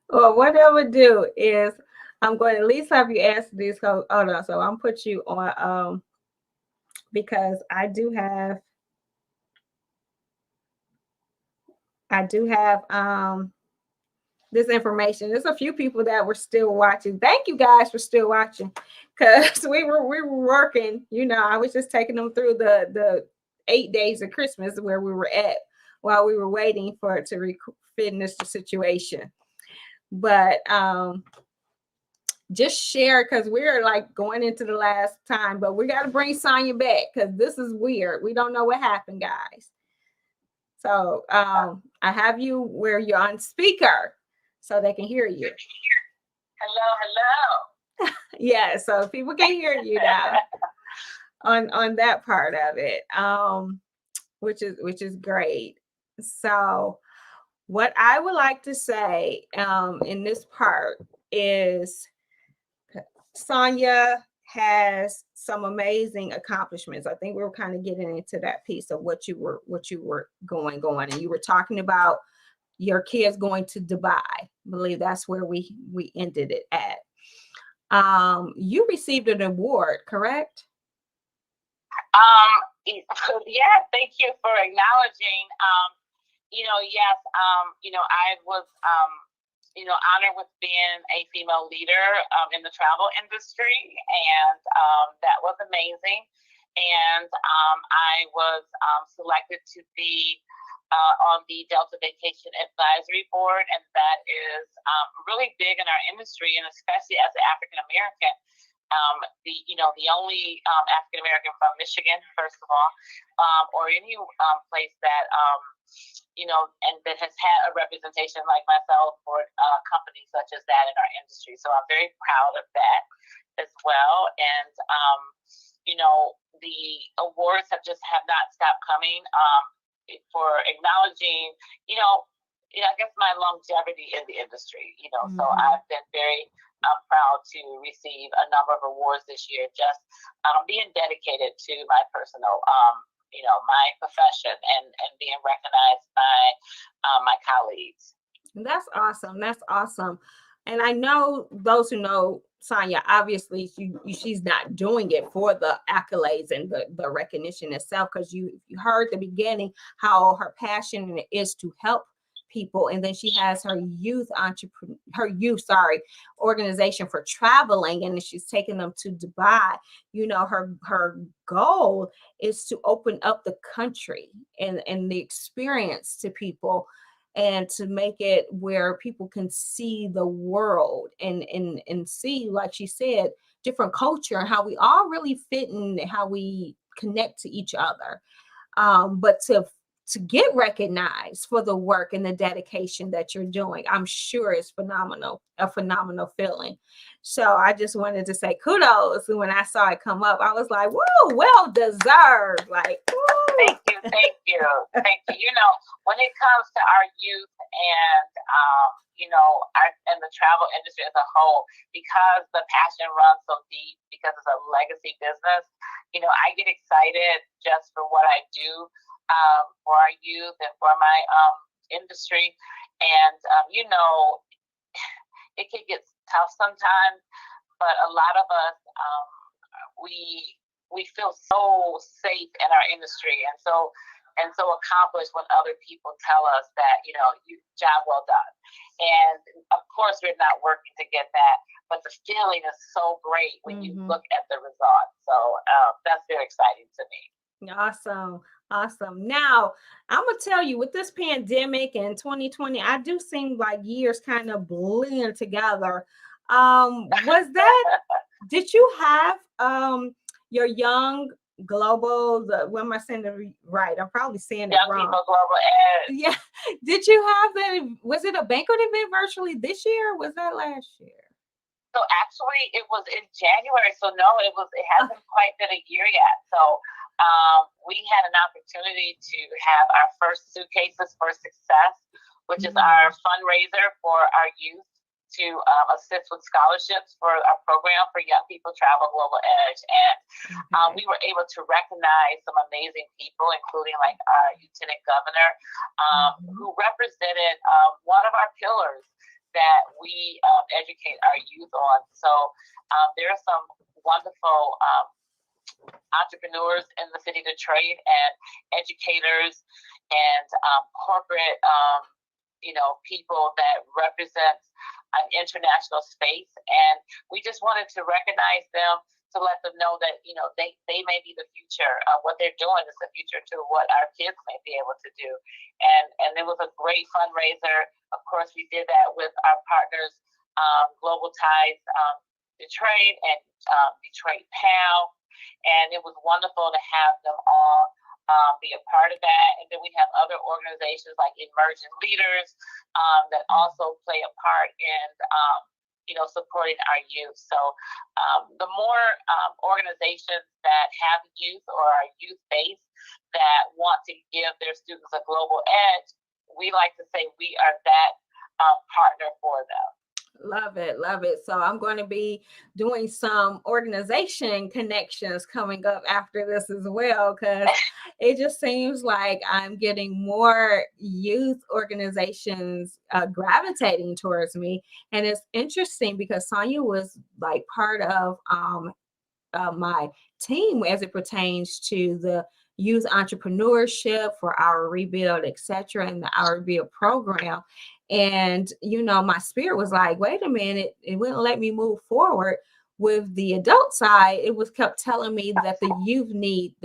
Well, what I would do is I'm going to at least have you answer these. Oh no, so I'm put you on because I do have this information. There's a few people that were still watching. Thank you guys for still watching, because we were working. I was just taking them through the 8 days of Christmas where we were at while we were waiting for it to finish the situation. But just share, because we're like going into the last time, but we got to bring Sanya back because this is weird. We don't know what happened, guys. So I have you where you're on speaker so they can hear you. Hello. Yeah, so people can hear you now on that part of it, which is great. So what I would like to say in this part is Sanya has some amazing accomplishments. I think we were kind of getting into that piece of what you were going on, and you were talking about your kids going to Dubai. I believe that's where we ended it at. You received an award, correct? Yeah, thank you for acknowledging. Yes, I was honored with being a female leader in the travel industry, and that was amazing. And I was selected to be on the Delta Vacation Advisory Board, and that is really big in our industry, and especially as an African American. The only African American from Michigan, first of all, or any place that and that has had a representation like myself for companies such as that in our industry. So I'm very proud of that as well. And the awards have not stopped coming for acknowledging, I guess my longevity in the industry. Mm-hmm. So I've been very proud to receive a number of awards this year, just being dedicated to my personal, my profession and being recognized by my colleagues. That's awesome. That's awesome. And I know those who know Sanya, obviously she's not doing it for the accolades and the recognition itself, because you heard the beginning how her passion is to help people, and then she has her organization for traveling, and she's taking them to Dubai. Her goal is to open up the country and the experience to people, and to make it where people can see the world and see, like she said, different culture and how we all really fit and how we connect to each other. But to get recognized for the work and the dedication that you're doing, I'm sure it's a phenomenal feeling. So I just wanted to say kudos. When I saw it come up, I was like, whoa, well deserved. Like, woo. Thank you. When it comes to our youth and, and the travel industry as a whole, because the passion runs so deep, because it's a legacy business, I get excited just for what I do for our youth and for my industry. And, it can get tough sometimes, but a lot of us, we feel so safe in our industry and so accomplished when other people tell us that, job well done. And of course, we're not working to get that, but the feeling is so great when you look at the results. So that's very exciting to me. Awesome. Now, I'm going to tell you, with this pandemic and 2020, I do seem like years kind of blend together. Did you have your young global, what am I saying right? I'm probably saying it wrong. People Global Edge. Yeah. Did you have that? Was it a banquet event virtually this year? Or was that last year? So actually, it was in January. So no, it hasn't quite been a year yet. So we had an opportunity to have our first Suitcases for Success, which is our fundraiser for our youth to assist with scholarships for our program for Young People Travel Global Edge. And we were able to recognize some amazing people, including like our Lieutenant Governor, who represented one of our pillars that we educate our youth on. So there are some wonderful entrepreneurs in the city of Detroit and educators and corporate, people that represent an international space. And we just wanted to recognize them, to let them know that, they may be the future. What they're doing is the future to what our kids may be able to do. And it was a great fundraiser. Of course, we did that with our partners, Global Ties Detroit and Detroit PAL. And it was wonderful to have them all be a part of that. And then we have other organizations like Emerging Leaders that also play a part in, supporting our youth. So the more organizations that have youth or are youth-based that want to give their students a global edge, we like to say we are that partner for them. Love it. So I'm going to be doing some organization connections coming up after this as well, because it just seems like I'm getting more youth organizations gravitating towards me. And it's interesting because Sanya was like part of my team as it pertains to the youth entrepreneurship for our Rebuild, etc., and our Rebuild program. And, my spirit was like, wait a minute, it wouldn't let me move forward with the adult side. It was kept telling me that the youth need.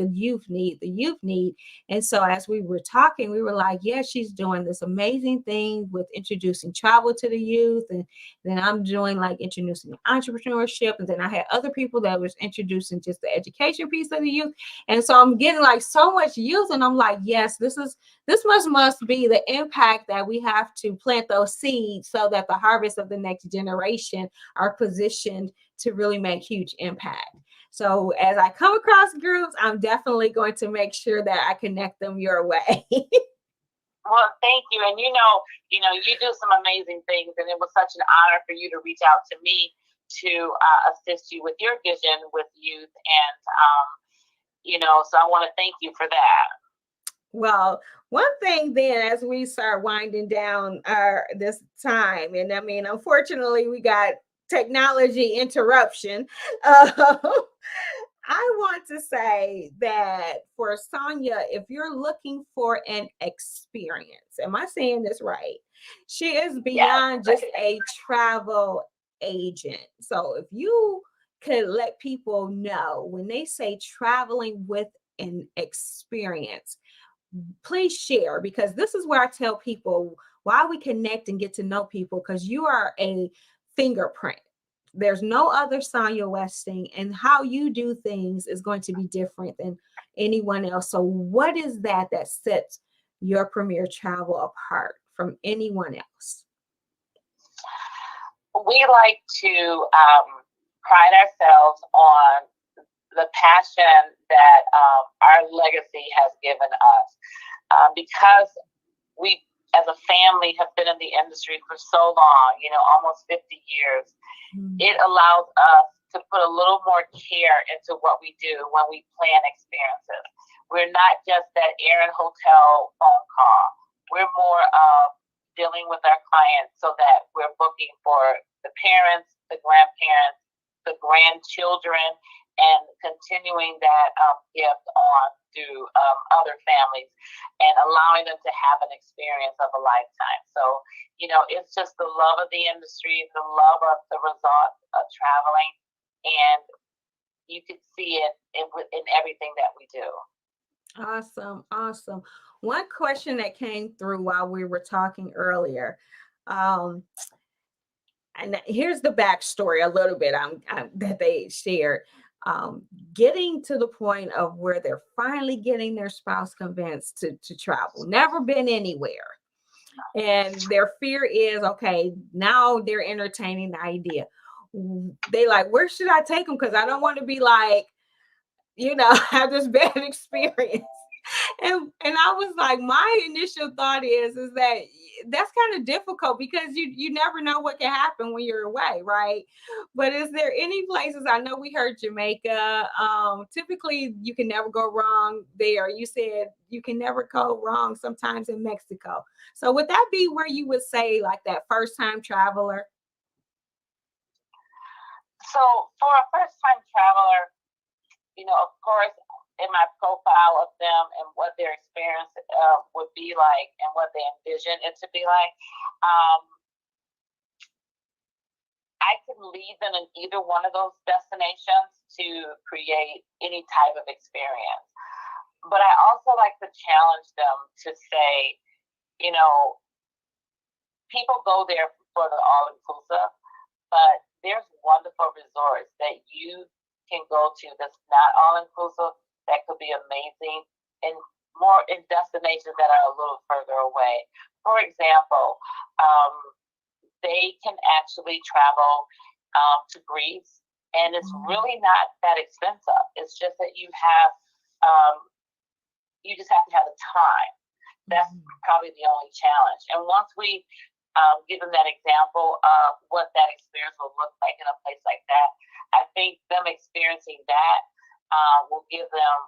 And so as we were talking, we were like, yeah, she's doing this amazing thing with introducing travel to the youth. And then I'm doing like introducing entrepreneurship. And then I had other people that was introducing just the education piece of the youth. And so I'm getting like so much youth. And I'm like, yes, this must be the impact that we have to plant those seeds so that the harvest of the next generation are positioned to really make huge impact. So as I come across groups, I'm definitely going to make sure that I connect them your way. Well, thank you. And you do some amazing things, and it was such an honor for you to reach out to me to assist you with your vision with youth. And so I want to thank you for that. Well, one thing then, as we start winding down this time, and I mean, unfortunately, we got technology interruption. I want to say that for Sanya, if you're looking for an experience, am I saying this right? She is Yes. beyond just a travel agent. So if you could let people know when they say traveling with an experience, please share, because this is where I tell people why we connect and get to know people, because you are a fingerprint. There's no other Sanya Weston, and how you do things is going to be different than anyone else. So, what is that sets your Premier Travel apart from anyone else? We like to pride ourselves on the passion that our legacy has given us. Because we, as a family, have been in the industry for so long, almost 50 years, it allows us to put a little more care into what we do when we plan experiences. We're not just that air and hotel phone call. We're more of dealing with our clients so that we're booking for the parents, the grandparents, the grandchildren, and continuing that gift on to other families and allowing them to have an experience of a lifetime. So, it's just the love of the industry, the love of the results of traveling, and you can see it in everything that we do. Awesome. Awesome. One question that came through while we were talking earlier. And here's the backstory a little bit that they shared. Getting to the point of where they're finally getting their spouse convinced to travel, never been anywhere. And their fear is, okay, now they're entertaining the idea. They like, where should I take them? Because I don't want to be like, have this bad experience. And I was like, my initial thought is that that's kind of difficult, because you never know what can happen when you're away, right? But is there any places? I know we heard Jamaica. Typically you can never go wrong there. You said you can never go wrong sometimes in Mexico. So would that be where you would say like that first time traveler? So for a first time traveler, of course, in my profile of them and what their experience would be like and what they envision it to be like, I can lead them in either one of those destinations to create any type of experience. But I also like to challenge them to say, people go there for the all-inclusive, but there's wonderful resorts that you can go to that's not all-inclusive that could be amazing, and more in destinations that are a little further away. For example, they can actually travel to Greece, and it's really not that expensive. It's just that you just have to have the time. That's probably the only challenge. And once we give them that example of what that experience will look like in a place like that, I think them experiencing that will give them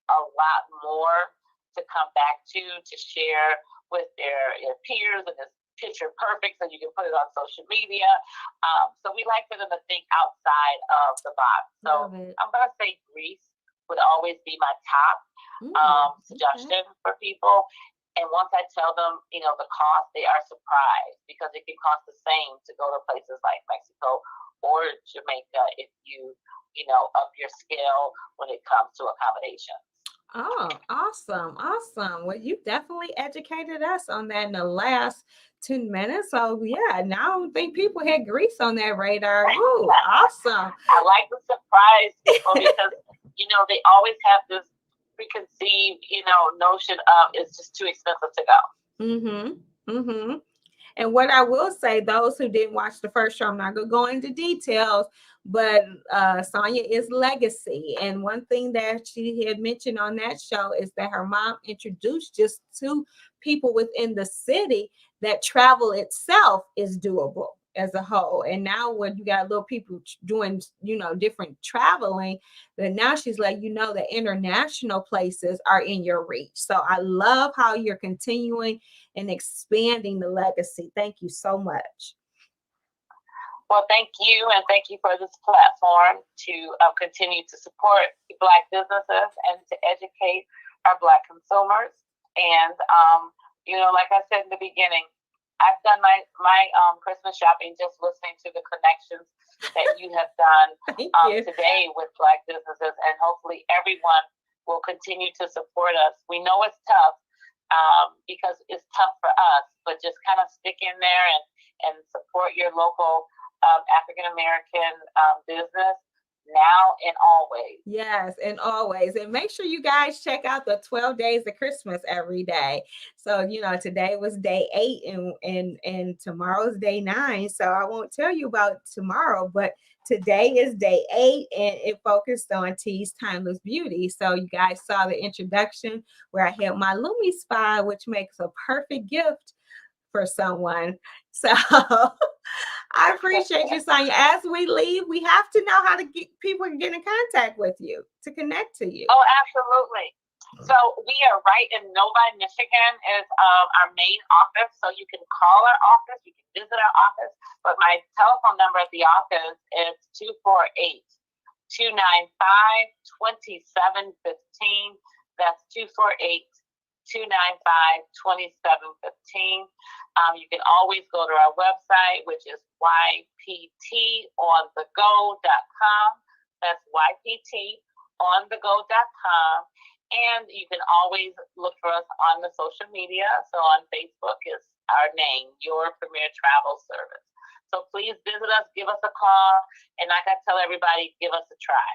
a lot more to come back to share with their peers, and it's picture perfect so you can put it on social media. So we like for them to think outside of the box. So I'm going to say Greece would always be my top suggestion for people. And once I tell them, the cost, they are surprised, because it can cost the same to go to places like Mexico or Jamaica if you up your scale when it comes to accommodations. Oh, awesome. Awesome. Well, you definitely educated us on that in the last 10 minutes. So yeah, now I think people had Greece on their radar. Ooh, awesome. I like to surprise people because, they always have this preconceived, notion of it's just too expensive to go. Mm-hmm. Mm-hmm. And what I will say, those who didn't watch the first show, I'm not going to go into details, but Sanya is legacy. And one thing that she had mentioned on that show is that her mom introduced just to people within the city that travel itself is doable as a whole. And now when you got little people doing, different traveling, then now she's like, the international places are in your reach. So I love how you're continuing and expanding the legacy. Thank you so much. Well, thank you, and thank you for this platform to continue to support Black businesses and to educate our Black consumers. And like I said in the beginning, I've done my Christmas shopping just listening to the connections that you have done today with Black businesses, and hopefully everyone will continue to support us. We know it's tough because it's tough for us, but just kind of stick in there and support your local African-American business now and always. Yes, and always. And make sure you guys check out the 12 days of Christmas every day. So, today was day 8 and tomorrow's day 9. So I won't tell you about tomorrow, but today is day 8 and it focused on T's Timeless Beauty. So you guys saw the introduction where I had my Lumi Spy, which makes a perfect gift for someone. So I appreciate you, Sanya. As we leave, we have to know how to get people to get in contact with you, to connect to you. Oh, absolutely. So we are right in Novi, Michigan is our main office. So you can call our office, you can visit our office. But my telephone number at the office is 248-295-2715. That's 248-295-2715. You can always go to our website, which is yptonthego.com. That's yptonthego.com. And you can always look for us on the social media. So on Facebook is our name, Your Premier Travel Service. So please visit us, give us a call, and like I tell everybody, give us a try.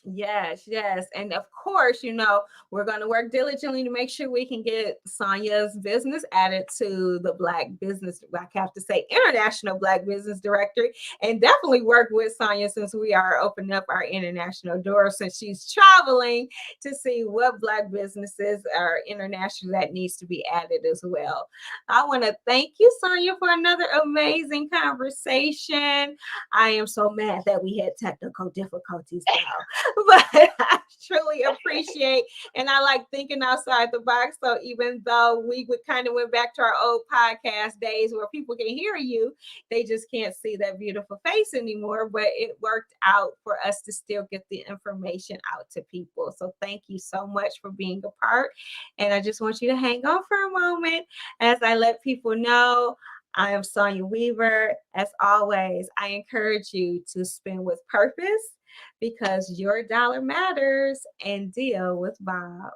Yes. And of course, we're going to work diligently to make sure we can get Sanya's business added to the Black Business, I have to say, International Black Business Directory, and definitely work with Sanya since we are opening up our international doors, since she's traveling to see what Black businesses are international that needs to be added as well. I want to thank you, Sanya, for another amazing conversation. I am so mad that we had technical difficulties now. But I truly appreciate, and I like thinking outside the box. So even though we kind of went back to our old podcast days where people can hear you, they just can't see that beautiful face anymore. But it worked out for us to still get the information out to people. So thank you so much for being a part. And I just want you to hang on for a moment as I let people know. I am Sanya Weaver. As always, I encourage you to spend with purpose, because your dollar matters, and deal with Bob.